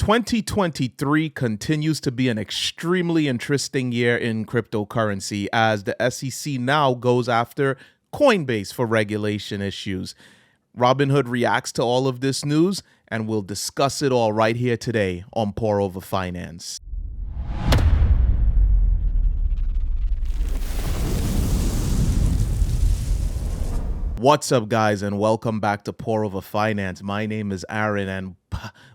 2023 continues to be an extremely interesting year in cryptocurrency as the SEC now goes after Coinbase for regulation issues. Robinhood reacts to all of this news, and we'll discuss it all right here today on Pour Over Finance. What's up, guys, and welcome back to Pour Over Finance. My name is Aaron, and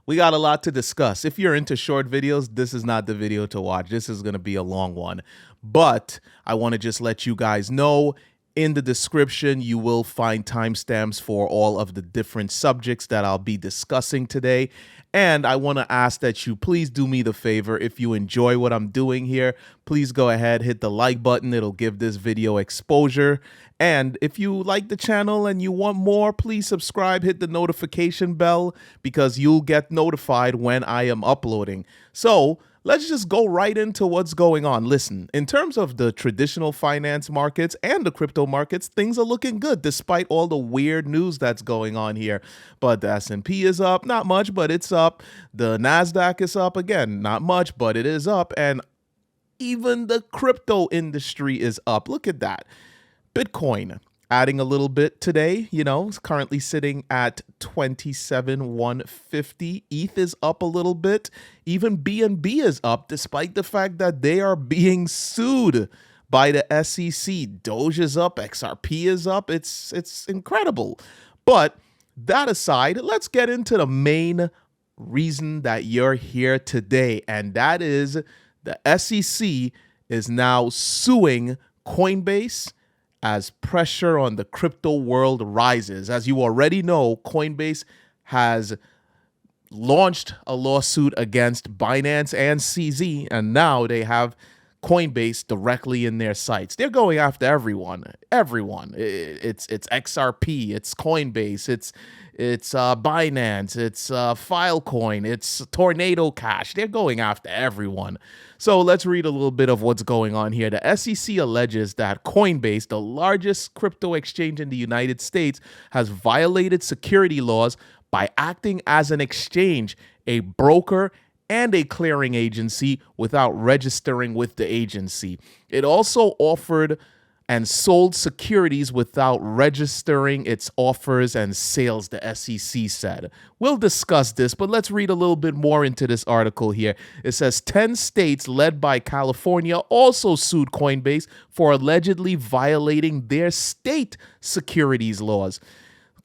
we got a lot to discuss. If you're into short videos, this is not the video to watch. This is going to be a long one. But I want to just let you guys know, in the description, you will find timestamps for all of the different subjects that I'll be discussing today. And I want to ask that you please do me the favor. If you enjoy what I'm doing here, please go ahead, hit the like button. It'll give this video exposure. And if you like the channel and you want more, please subscribe, hit the notification bell because you'll get notified when I am uploading. So let's just go right into what's going on. Listen, in terms of the traditional finance markets and the crypto markets, things are looking good despite all the weird news that's going on here. But the S&P is up, not much, but it's up. The NASDAQ is up again, not much, but it is up. And even the crypto industry is up. Look at that. Bitcoin adding a little bit today, it's currently sitting at 27,150. ETH is up a little bit. Even BNB is up despite the fact that they are being sued by the SEC. Doge is up, XRP is up. It's incredible. But that aside, let's get into the main reason that you're here today, and that is the SEC is now suing Coinbase as pressure on the crypto world rises. As you already know, Coinbase has launched a lawsuit against Binance and CZ, and now they have Coinbase directly in their sites. They're going after everyone. It's XRP, it's Coinbase, it's Binance, it's Filecoin, it's Tornado Cash. They're going after everyone. So let's read a little bit of what's going on here. The SEC alleges that Coinbase, the largest crypto exchange in the United States, has violated security laws by acting as an exchange, a broker, and a clearing agency without registering with the agency. It also offered and sold securities without registering its offers and sales, the SEC said. We'll discuss this, but let's read a little bit more into this article here. It says 10 states led by California also sued Coinbase for allegedly violating their state securities laws.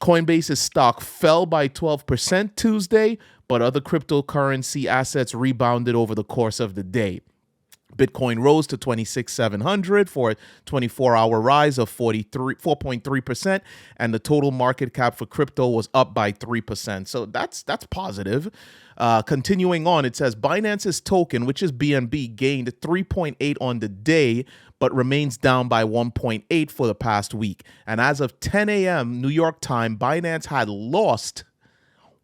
Coinbase's stock fell by 12% Tuesday, but other cryptocurrency assets rebounded over the course of the day. Bitcoin rose to 26,700 for a 24-hour rise of 4.3%, and the total market cap for crypto was up by 3%. So that's positive. Continuing on, it says Binance's token, which is BNB, gained 3.8 on the day, but remains down by 1.8 for the past week. And as of 10 a.m. New York time, Binance had lost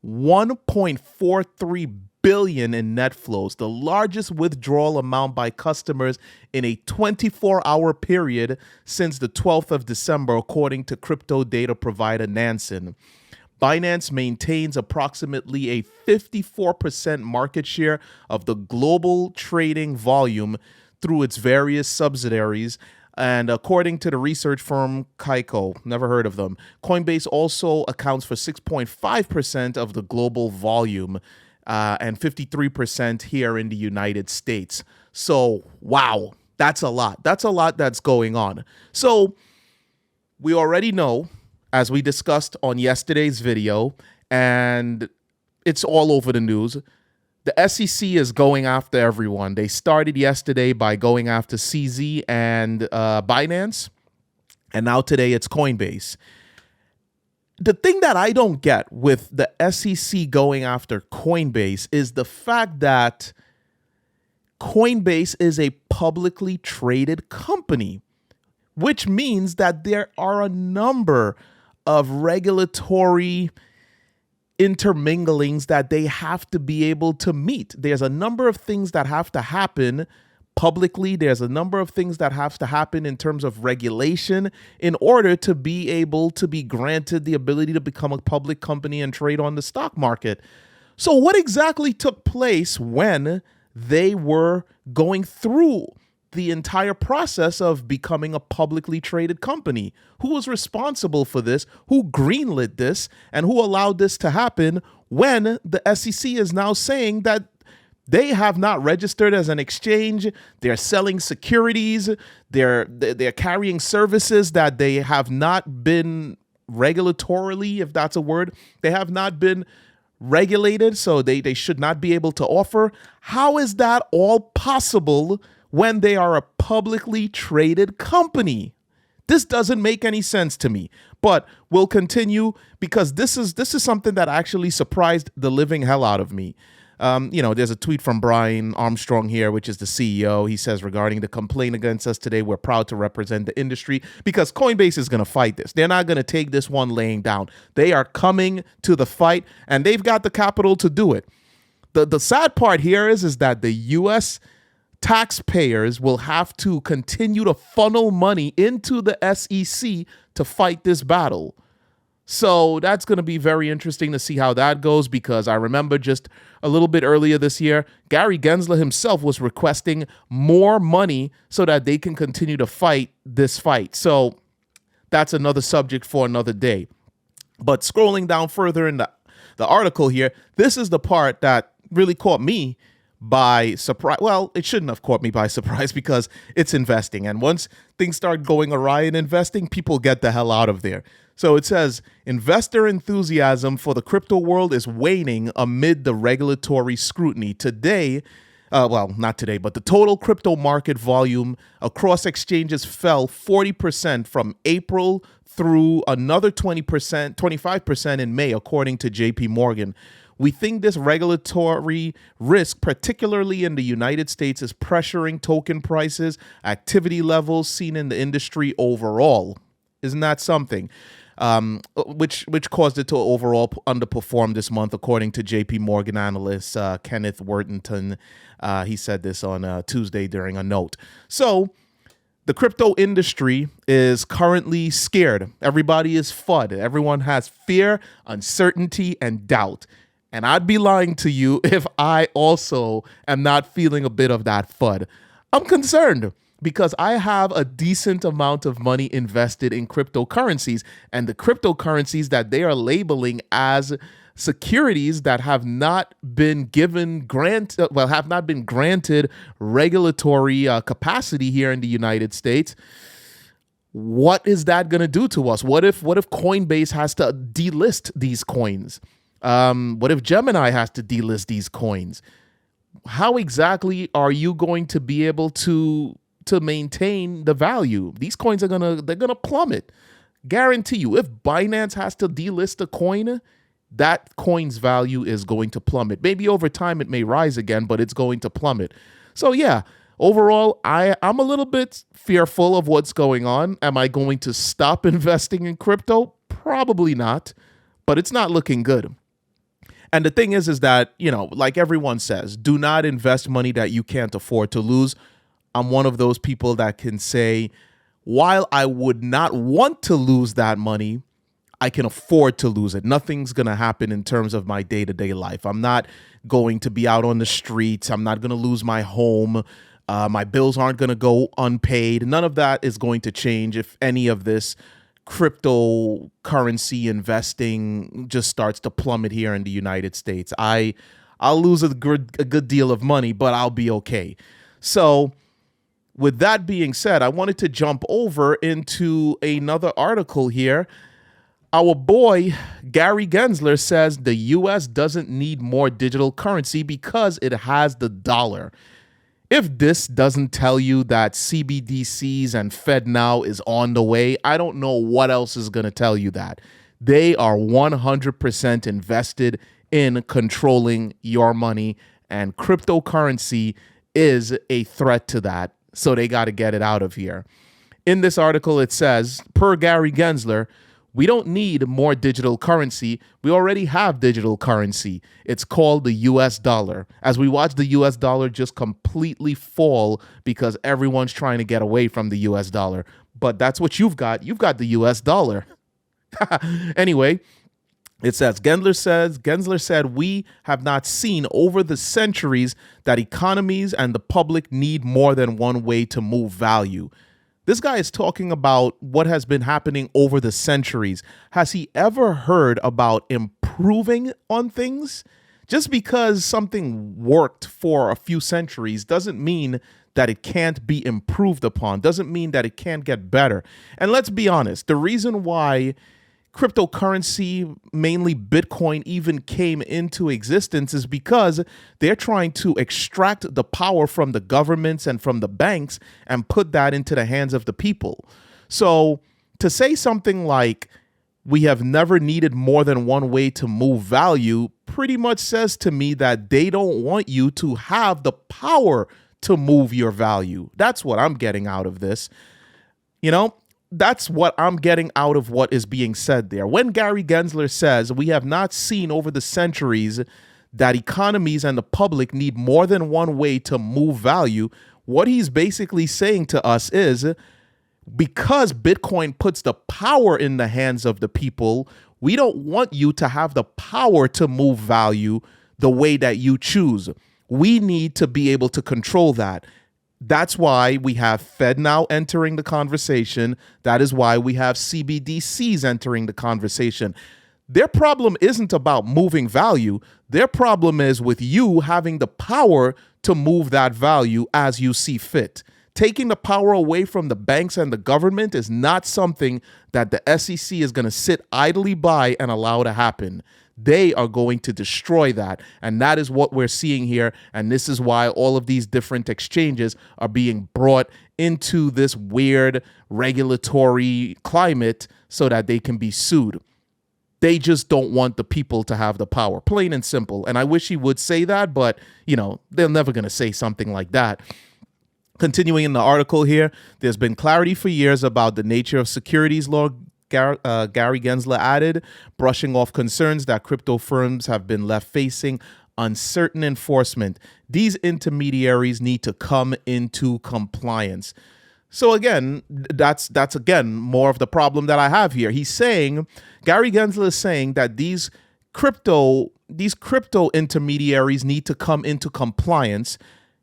1.43 billion in net flows, the largest withdrawal amount by customers in a 24-hour period since the 12th of December, according to crypto data provider Nansen. Binance maintains approximately a 54% market share of the global trading volume through its various subsidiaries. And according to the research firm Kaiko, never heard of them, Coinbase also accounts for 6.5% of the global volume and 53% here in the United States. So, wow, that's a lot. That's a lot that's going on. So we already know, as we discussed on yesterday's video, and it's all over the news, the SEC is going after everyone. They started yesterday by going after CZ and Binance, and now today it's Coinbase. The thing that I don't get with the SEC going after Coinbase is the fact that Coinbase is a publicly traded company, which means that there are a number of regulatory interminglings that they have to be able to meet. There's a number of things that have to happen publicly. There's a number of things that have to happen in terms of regulation in order to be able to be granted the ability to become a public company and trade on the stock market. So what exactly took place when they were going through the entire process of becoming a publicly traded company? Who was responsible for this? Who greenlit this? And who allowed this to happen when the SEC is now saying that they have not registered as an exchange? They're selling securities. They're carrying services that they have not been regulatorily, if that's a word, they have not been regulated, so they should not be able to offer. How is that all possible when they are a publicly traded company? This doesn't make any sense to me, but we'll continue because this is something that actually surprised the living hell out of me. There's a tweet from Brian Armstrong here, which is the CEO. He says, regarding the complaint against us today, we're proud to represent the industry because Coinbase is going to fight this. They're not going to take this one laying down. They are coming to the fight, and they've got the capital to do it. The sad part here is that the U.S. taxpayers will have to continue to funnel money into the SEC to fight this battle. So that's going to be very interesting to see how that goes, because I remember just a little bit earlier this year, Gary Gensler himself was requesting more money so that they can continue to fight this fight. So that's another subject for another day. But scrolling down further in the article here, this is the part that really caught me by surprise. Well, it shouldn't have caught me by surprise because it's investing. And once things start going awry in investing, people get the hell out of there. So it says, investor enthusiasm for the crypto world is waning amid the regulatory scrutiny. Today, not today, but the total crypto market volume across exchanges fell 40% from April through another 25% in May, according to JP Morgan. We think this regulatory risk, particularly in the United States, is pressuring token prices, activity levels seen in the industry overall. Isn't that something? Which caused it to overall underperform this month, according to JP Morgan analyst Kenneth Worthington. He said this on Tuesday during a note. So the crypto industry is currently scared. Everybody is FUD. Everyone has fear, uncertainty, and doubt. And I'd be lying to you if I also am not feeling a bit of that FUD. I'm concerned because I have a decent amount of money invested in cryptocurrencies, and the cryptocurrencies that they are labeling as securities that have not been granted regulatory capacity here in the United States. What is that going to do to us? What if Coinbase has to delist these coins? What if Gemini has to delist these coins? How exactly are you going to be able to maintain the value? These coins they're gonna plummet. Guarantee you, if Binance has to delist a coin, that coin's value is going to plummet. Maybe over time it may rise again, but it's going to plummet. So yeah, overall, I'm a little bit fearful of what's going on. Am I going to stop investing in crypto? Probably not, but it's not looking good. And the thing is that, like everyone says, do not invest money that you can't afford to lose. I'm one of those people that can say, while I would not want to lose that money, I can afford to lose it. Nothing's going to happen in terms of my day-to-day life. I'm not going to be out on the streets. I'm not going to lose my home. My bills aren't going to go unpaid. None of that is going to change if any of this cryptocurrency investing just starts to plummet here in the United States. I'll lose a good deal of money, but I'll be okay. So with that being said, I wanted to jump over into another article here. Our boy Gary Gensler says the U.S. doesn't need more digital currency because it has the dollar. If this doesn't tell you that CBDCs and FedNow is on the way, I don't know what else is going to tell you that. They are 100% invested in controlling your money, and cryptocurrency is a threat to that. So they got to get it out of here. In this article, it says, per Gary Gensler, we don't need more digital currency. We already have digital currency. It's called the US dollar. As we watch the US dollar just completely fall because everyone's trying to get away from the US dollar. But that's what you've got. You've got the US dollar. Anyway, It says, Gensler said, we have not seen over the centuries that economies and the public need more than one way to move value. This guy is talking about what has been happening over the centuries. Has he ever heard about improving on things? Just because something worked for a few centuries doesn't mean that it can't be improved upon, doesn't mean that it can't get better. And let's be honest, the reason why cryptocurrency, mainly Bitcoin, even came into existence is because they're trying to extract the power from the governments and from the banks and put that into the hands of the people. So to say something like, we have never needed more than one way to move value, pretty much says to me that they don't want you to have the power to move your value. That's what I'm getting out of this. You know, that's what I'm getting out of what is being said there. When Gary Gensler says we have not seen over the centuries that economies and the public need more than one way to move value, what he's basically saying to us is, because Bitcoin puts the power in the hands of the people, we don't want you to have the power to move value the way that you choose. We need to be able to control that. That's why we have Fed now entering the conversation. That is why we have CBDCs entering the conversation. Their problem isn't about moving value. Their problem is with you having the power to move that value as you see fit. Taking the power away from the banks and the government is not something that the SEC is going to sit idly by and allow to happen. They are going to destroy that. And that is what we're seeing here. And this is why all of these different exchanges are being brought into this weird regulatory climate so that they can be sued. They just don't want the people to have the power, plain and simple. And I wish he would say that, but, you know, they're never going to say something like that. Continuing in the article here, there's been clarity for years about the nature of securities law, Gary Gensler added, brushing off concerns that crypto firms have been left facing uncertain enforcement. These intermediaries need to come into compliance. So again, that's again more of the problem that I have here. He's saying, Gary Gensler is saying that these crypto intermediaries need to come into compliance.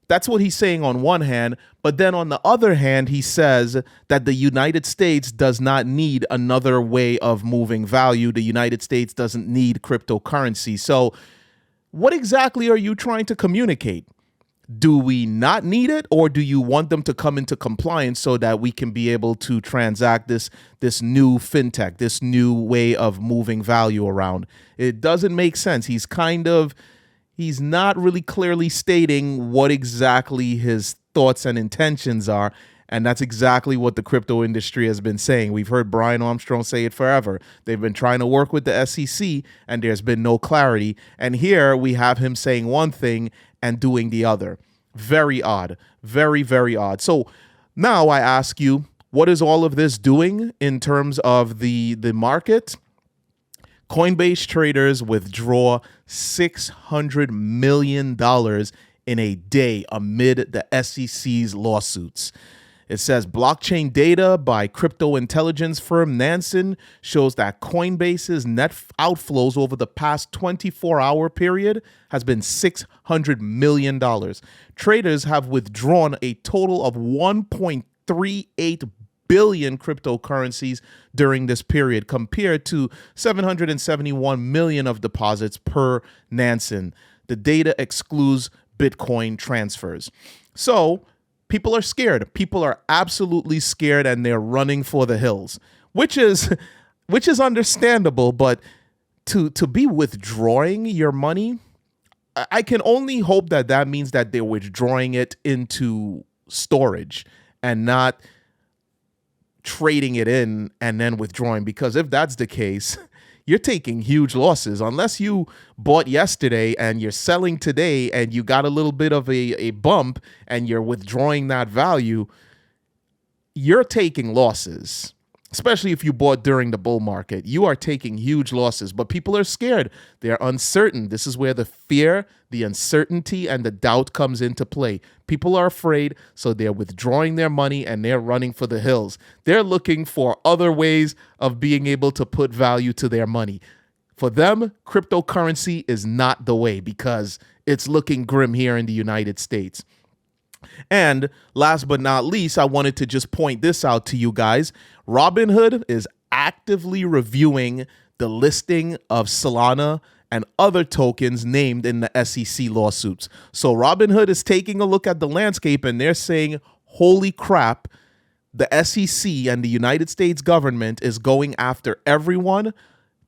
That's what he's saying on one hand, but then on the other hand, he says that the United States does not need another way of moving value. The United States doesn't need cryptocurrency. So what exactly are you trying to communicate? Do we not need it, or do you want them to come into compliance so that we can be able to transact this new fintech, this new way of moving value around? It doesn't make sense. He's not really clearly stating what exactly his thoughts and intentions are. And that's exactly what the crypto industry has been saying. We've heard Brian Armstrong say it forever. They've been trying to work with the SEC and there's been no clarity. And here we have him saying one thing and doing the other. Very odd. Very, very odd. So now I ask you, what is all of this doing in terms of the market? Coinbase traders withdraw $600 million in a day amid the SEC's lawsuits. It says blockchain data by crypto intelligence firm Nansen shows that Coinbase's net outflows over the past 24-hour period has been $600 million. Traders have withdrawn a total of 1.38 billion cryptocurrencies during this period, compared to 771 million of deposits per Nansen. The data excludes Bitcoin transfers. So people are scared. People are absolutely scared, and they're running for the hills, which is understandable. But to be withdrawing your money, I can only hope that means that they're withdrawing it into storage and not trading it in and then withdrawing, because if that's the case, you're taking huge losses. Unless you bought yesterday and you're selling today and you got a little bit of a bump and you're withdrawing that value, you're taking losses. Especially if you bought during the bull market, you are taking huge losses. But people are scared. They're uncertain. This is where the fear, the uncertainty, and the doubt comes into play. People are afraid, so they're withdrawing their money and they're running for the hills. They're looking for other ways of being able to put value to their money. For them, cryptocurrency is not the way because it's looking grim here in the United States. And last but not least, I wanted to just point this out to you guys. Robinhood is actively reviewing the listing of Solana and other tokens named in the SEC lawsuits. So Robinhood is taking a look at the landscape and they're saying, holy crap, the SEC and the United States government is going after everyone.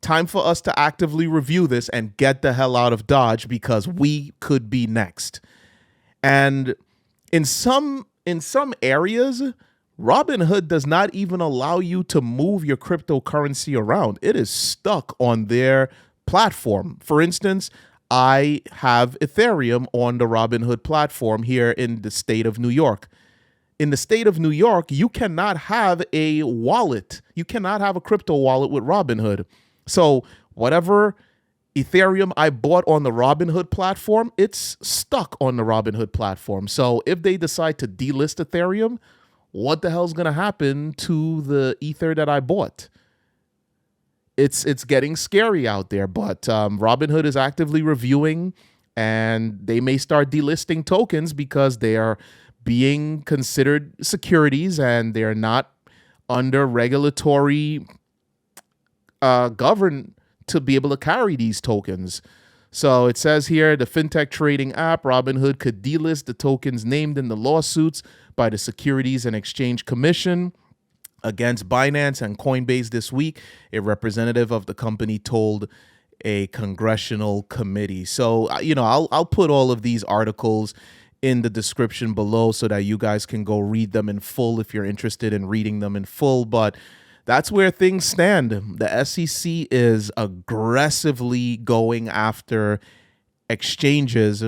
Time for us to actively review this and get the hell out of Dodge because we could be next. And in some areas, Robinhood does not even allow you to move your cryptocurrency around. It is stuck on their platform. For instance, I have Ethereum on the Robinhood platform here in the state of New York. In the state of New York, you cannot have a wallet. You cannot have a crypto wallet with Robinhood. So whatever Ethereum I bought on the Robinhood platform, it's stuck on the Robinhood platform. So if they decide to delist Ethereum, what the hell's going to happen to the Ether that I bought? It's getting scary out there, but Robinhood is actively reviewing and they may start delisting tokens because they are being considered securities and they're not under regulatory govern to be able to carry these tokens. So it says here, the fintech trading app Robinhood could delist the tokens named in the lawsuits by the Securities and Exchange Commission against Binance and Coinbase this week, a representative of the company told a congressional committee. So, I'll put all of these articles in the description below so that you guys can go read them in full if you're interested in reading them in full. But that's where things stand. The SEC is aggressively going after exchanges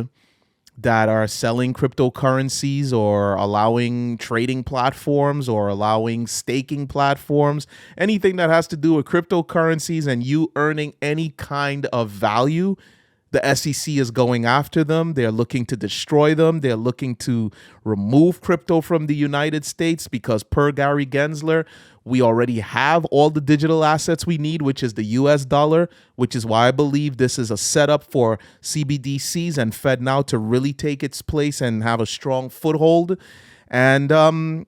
that are selling cryptocurrencies or allowing trading platforms or allowing staking platforms, anything that has to do with cryptocurrencies and you earning any kind of value. The SEC is going after them. They're looking to destroy them. They're looking to remove crypto from the United States because per Gary Gensler, we already have all the digital assets we need, which is the US dollar, which is why I believe this is a setup for CBDCs and FedNow to really take its place and have a strong foothold. And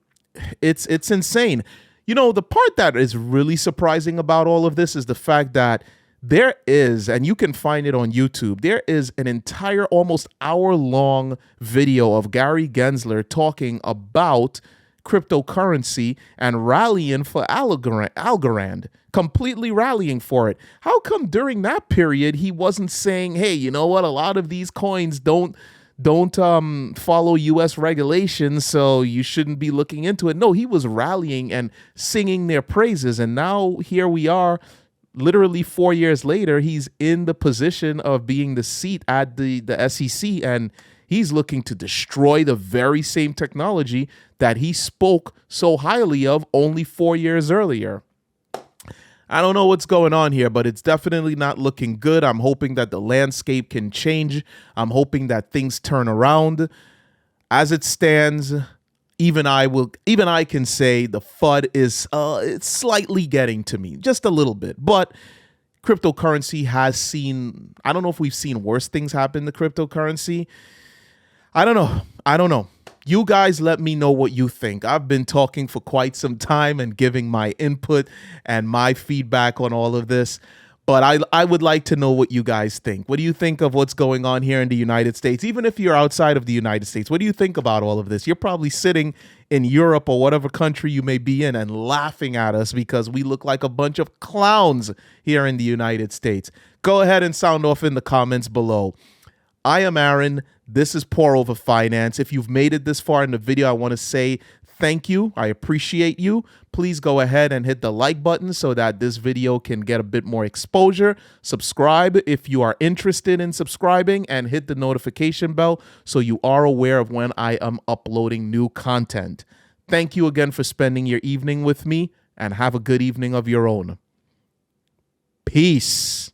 it's insane. The part that is really surprising about all of this is the fact that there is, and you can find it on YouTube, there is an entire almost hour-long video of Gary Gensler talking about cryptocurrency and rallying for Algorand, completely rallying for it. How come during that period he wasn't saying, hey, you know what, a lot of these coins don't follow U.S. regulations, so you shouldn't be looking into it? No, he was rallying and singing their praises, and now here we are. Literally 4 years later, he's in the position of being the seat at the SEC, and he's looking to destroy the very same technology that he spoke so highly of only 4 years earlier. I don't know what's going on here, but it's definitely not looking good. I'm hoping that the landscape can change. I'm hoping that things turn around. As it stands, even I can say the FUD is it's slightly getting to me, just a little bit. But cryptocurrency has seen, I don't know if we've seen worse things happen to cryptocurrency. I don't know. You guys let me know what you think. I've been talking for quite some time and giving my input and my feedback on all of this. But I would like to know what you guys think. What do you think of what's going on here in the United States? Even if you're outside of the United States, what do you think about all of this? You're probably sitting in Europe or whatever country you may be in and laughing at us because we look like a bunch of clowns here in the United States. Go ahead and sound off in the comments below. I am Aaron. This is Pour Over Finance. If you've made it this far in the video, I want to say thank you. I appreciate you. Please go ahead and hit the like button so that this video can get a bit more exposure. Subscribe if you are interested in subscribing and hit the notification bell so you are aware of when I am uploading new content. Thank you again for spending your evening with me and have a good evening of your own. Peace.